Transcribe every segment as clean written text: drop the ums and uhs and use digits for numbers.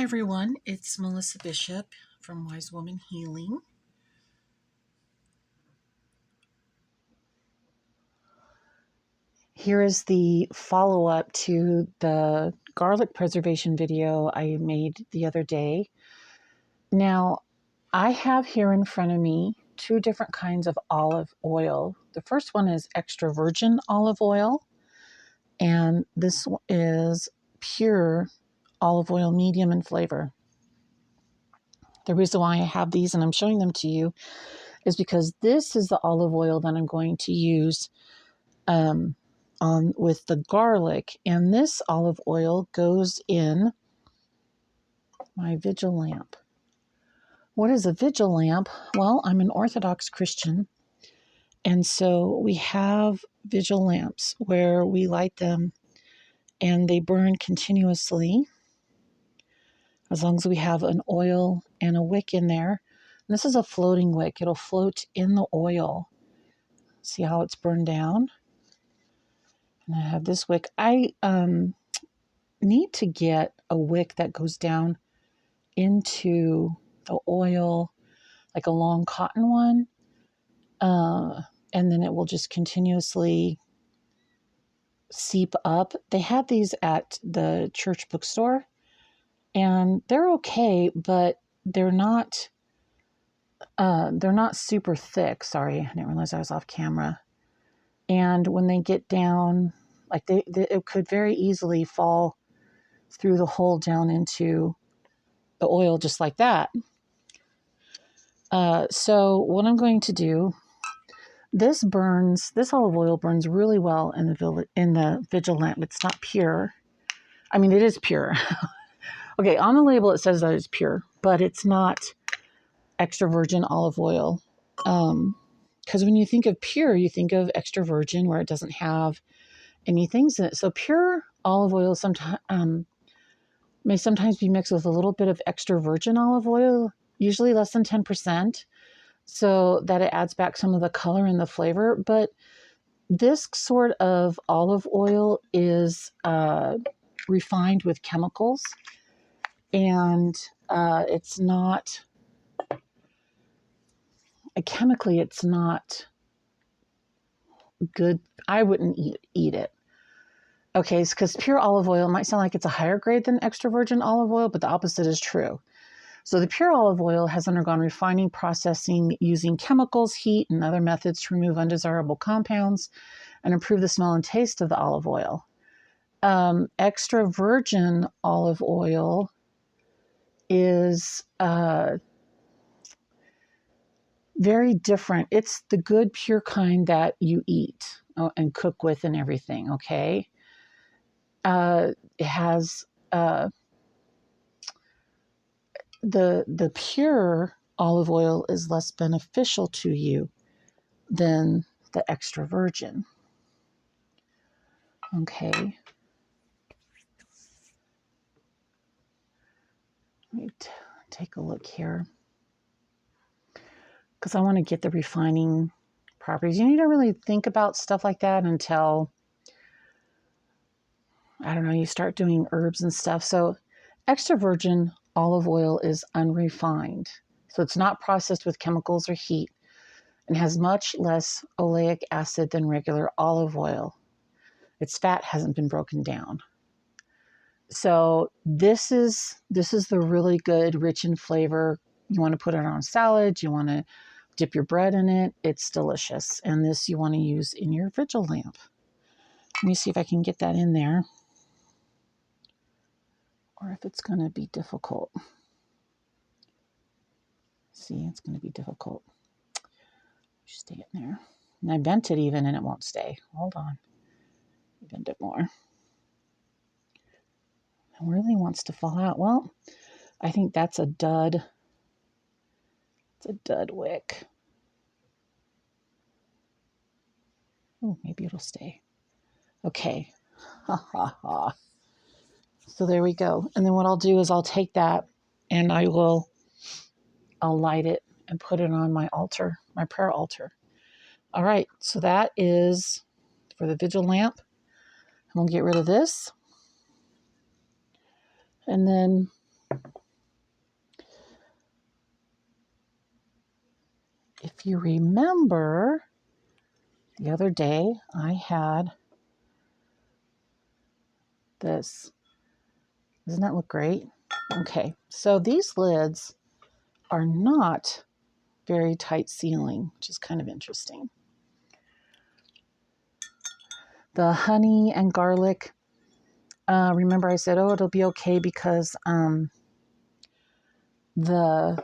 Hi everyone, it's Melissa Bishop from Wise Woman Healing. Here is the follow-up to the garlic preservation video I made the other day. Now, I have here in front of me two different kinds of olive oil. The first one is extra virgin olive oil, and this is pure olive oil, medium in flavor. The reason why I have these and I'm showing them to you is because this is the olive oil that I'm going to use on with the garlic, and this olive oil goes in my vigil lamp. What is a vigil lamp? Well, I'm an Orthodox Christian, and so we have vigil lamps where we light them and they burn continuously as long as we have an oil and a wick in there. And this is a floating wick. It'll float in the oil. See how it's burned down? And I have this wick. I need to get a wick that goes down into the oil, like a long cotton one, and then it will just continuously seep up. They have these at the church bookstore, and they're okay, but they're not super thick. Sorry, I didn't realize I was off camera. And when they get down, like it could very easily fall through the hole down into the oil just like that. So what I'm going to do, this olive oil burns really well in the vigil lamp. It's not pure. I mean, it is pure. Okay, on the label it says that it's pure, but it's not extra virgin olive oil. Because when you think of pure, you think of extra virgin where it doesn't have any things in it. So pure olive oil may sometimes be mixed with a little bit of extra virgin olive oil, usually less than 10%, so that it adds back some of the color and the flavor. But this sort of olive oil is refined with chemicals, and it's not, chemically, it's not good. I wouldn't eat it. Okay, because pure olive oil might sound like it's a higher grade than extra virgin olive oil, but the opposite is true. So the pure olive oil has undergone refining processing using chemicals, heat, and other methods to remove undesirable compounds and improve the smell and taste of the olive oil. Extra virgin olive oil is very different. It's the good, pure kind that you eat and cook with and everything, okay? It has the pure olive oil is less beneficial to you than the extra virgin. Okay. Let me take a look here, because I want to get the refining properties. You need to really think about stuff like that until, I don't know, you start doing herbs and stuff. So extra virgin olive oil is unrefined. So it's not processed with chemicals or heat and has much less oleic acid than regular olive oil. Its fat hasn't been broken down. So this is the really good, rich in flavor. You want to put it on salad. You want to dip your bread in it. It's delicious. And this you want to use in your vigil lamp. Let me see if I can get that in there, or if it's going to be difficult. See, it's going to be difficult. Stay in there. And I bent it even and it won't stay. Hold on. Bend it more. It really wants to fall out. Well, I think that's a dud. It's a dud wick. Oh, maybe it'll stay. Okay. Ha ha ha. So there we go. And then what I'll do is I'll take that and I'll light it and put it on my altar, my prayer altar. All right. So that is for the vigil lamp. And we'll get rid of this. And then if you remember, the other day I had this. Doesn't that look great? Okay, so these lids are not very tight sealing, which is kind of interesting. The honey and garlic, remember I said, oh, it'll be okay because the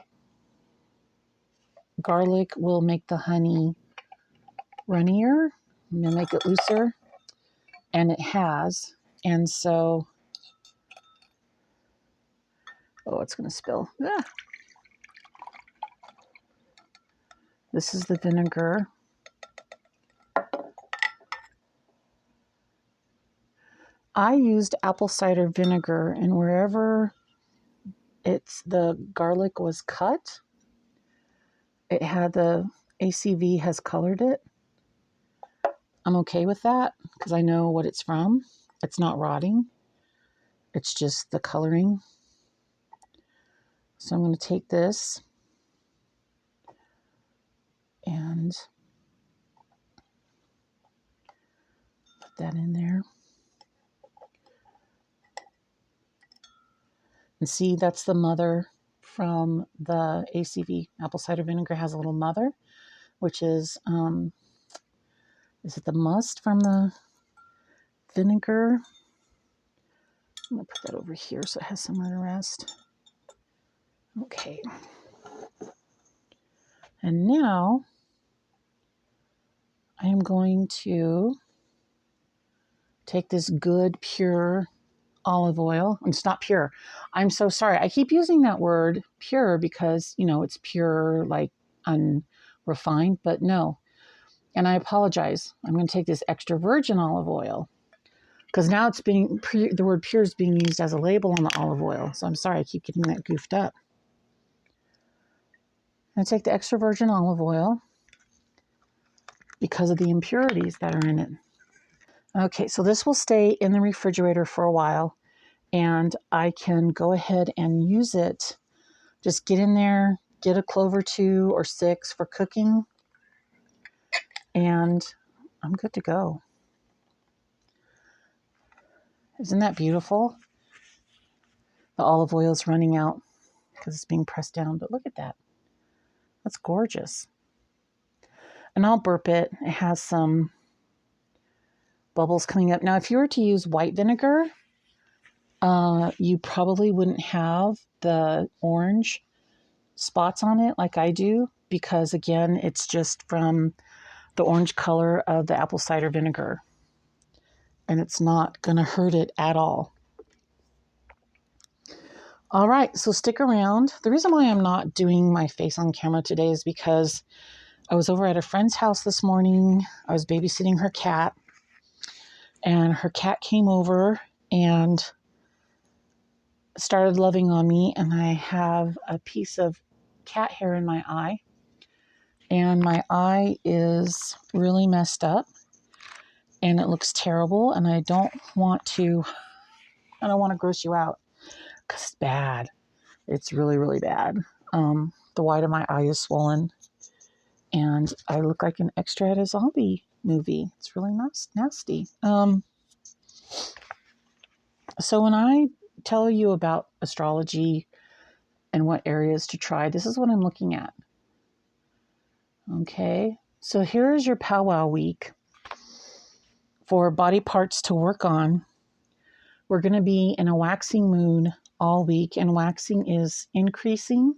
garlic will make the honey runnier, make it looser, and it has. And so, oh, it's going to spill. Ah. This is the vinegar. I used apple cider vinegar, and wherever the garlic was cut, it had the ACV has colored it. I'm okay with that because I know what it's from. It's not rotting. It's just the coloring. So I'm going to take this and put that in there. And see, that's the mother from the ACV. Apple cider vinegar has a little mother, which is it the must from the vinegar? I'm going to put that over here so it has somewhere to rest. Okay. And now I am going to take this good, pure olive oil. It's not pure. I'm so sorry. I keep using that word pure because, it's pure, like unrefined, but no. And I apologize. I'm going to take this extra virgin olive oil because now the word pure is being used as a label on the olive oil. So I'm sorry. I keep getting that goofed up. I'm going to take the extra virgin olive oil because of the impurities that are in it. Okay, so this will stay in the refrigerator for a while, and I can go ahead and use it. Just get in there, get a clove or 2 or 6 for cooking, and I'm good to go. Isn't that beautiful? The olive oil is running out because it's being pressed down, but look at that. That's gorgeous. And I'll burp it. It has some bubbles coming up. Now, if you were to use white vinegar, you probably wouldn't have the orange spots on it like I do because, again, it's just from the orange color of the apple cider vinegar. And it's not going to hurt it at all. All right, so stick around. The reason why I'm not doing my face on camera today is because I was over at a friend's house this morning. I was babysitting her cat, and her cat came over and started loving on me, and I have a piece of cat hair in my eye, and my eye is really messed up, and it looks terrible, and I don't want to gross you out because it's bad. It's really, really bad. The white of my eye is swollen, and I look like an extra at a zombie movie. It's really nasty. So when I tell you about astrology and what areas to try, this is what I'm looking at. Okay, so here is your powwow week for body parts to work on. We're going to be in a waxing moon all week, and waxing is increasing,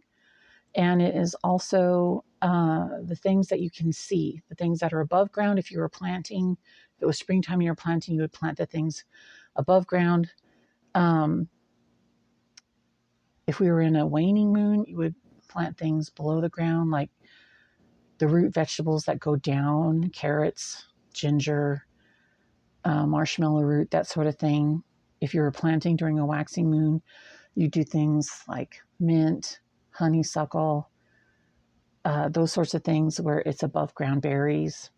and it is also the things that you can see, the things that are above ground. If you were planting, if it was springtime and you're planting, you would plant the things above ground. If we were in a waning moon, you would plant things below the ground, like the root vegetables that go down, carrots, ginger, marshmallow root, that sort of thing. If you were planting during a waxing moon, you do things like mint, honeysuckle, those sorts of things where it's above ground berries.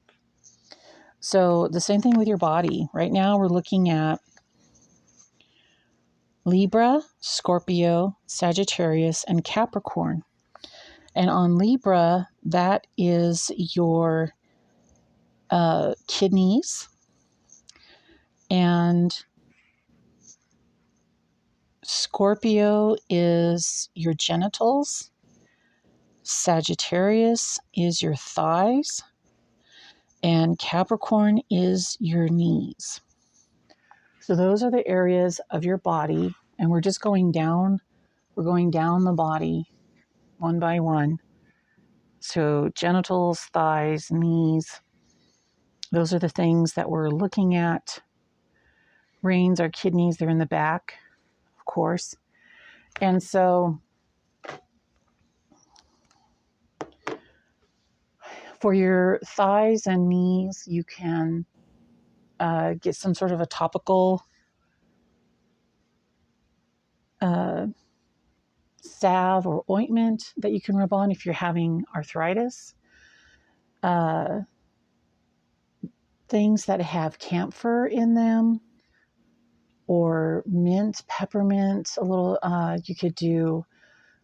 So the same thing with your body. Right now we're looking at Libra, Scorpio, Sagittarius, and Capricorn. And on Libra, that is your kidneys. And Scorpio is your genitals. Sagittarius is your thighs. And Capricorn is your knees. So those are the areas of your body. And we're just going down. We're going down the body one by one. So genitals, thighs, knees. Those are the things that we're looking at. Brains, our kidneys, they're in the back, of course. And so for your thighs and knees, you can get some sort of a topical salve or ointment that you can rub on if you're having arthritis. Things that have camphor in them, or mint, peppermint, a little, you could do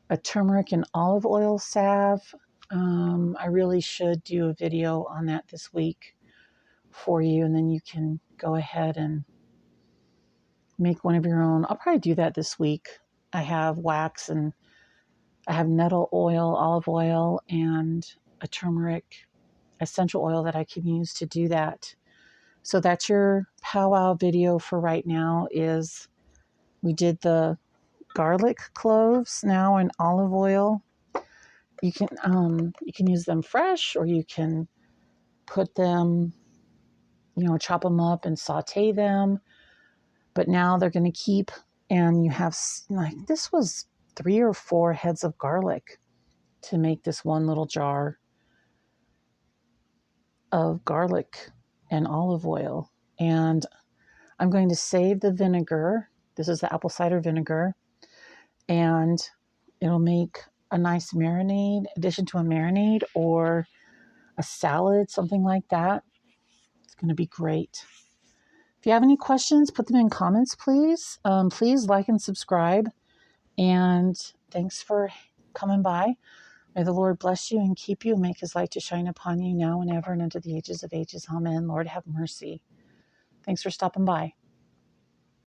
a turmeric and olive oil salve. I really should do a video on that this week for you, and then you can go ahead and make one of your own. I'll probably do that this week. I have wax, and I have nettle oil, olive oil, and a turmeric essential oil that I can use to do that. So that's your powwow video for right now. Is we did the garlic cloves now in olive oil. You can use them fresh, or you can put them, chop them up and saute them. But now they're going to keep, and you have, like, this was 3 or 4 heads of garlic to make this one little jar of garlic and olive oil. And I'm going to save the vinegar. This is the apple cider vinegar, and it'll make a nice marinade, addition to a marinade or a salad, something like that. It's going to be great. If you have any questions, put them in comments, please. Please like and subscribe. And thanks for coming by. May the Lord bless you and keep you and make his light to shine upon you now and ever and unto the ages of ages. Amen. Lord, have mercy. Thanks for stopping by.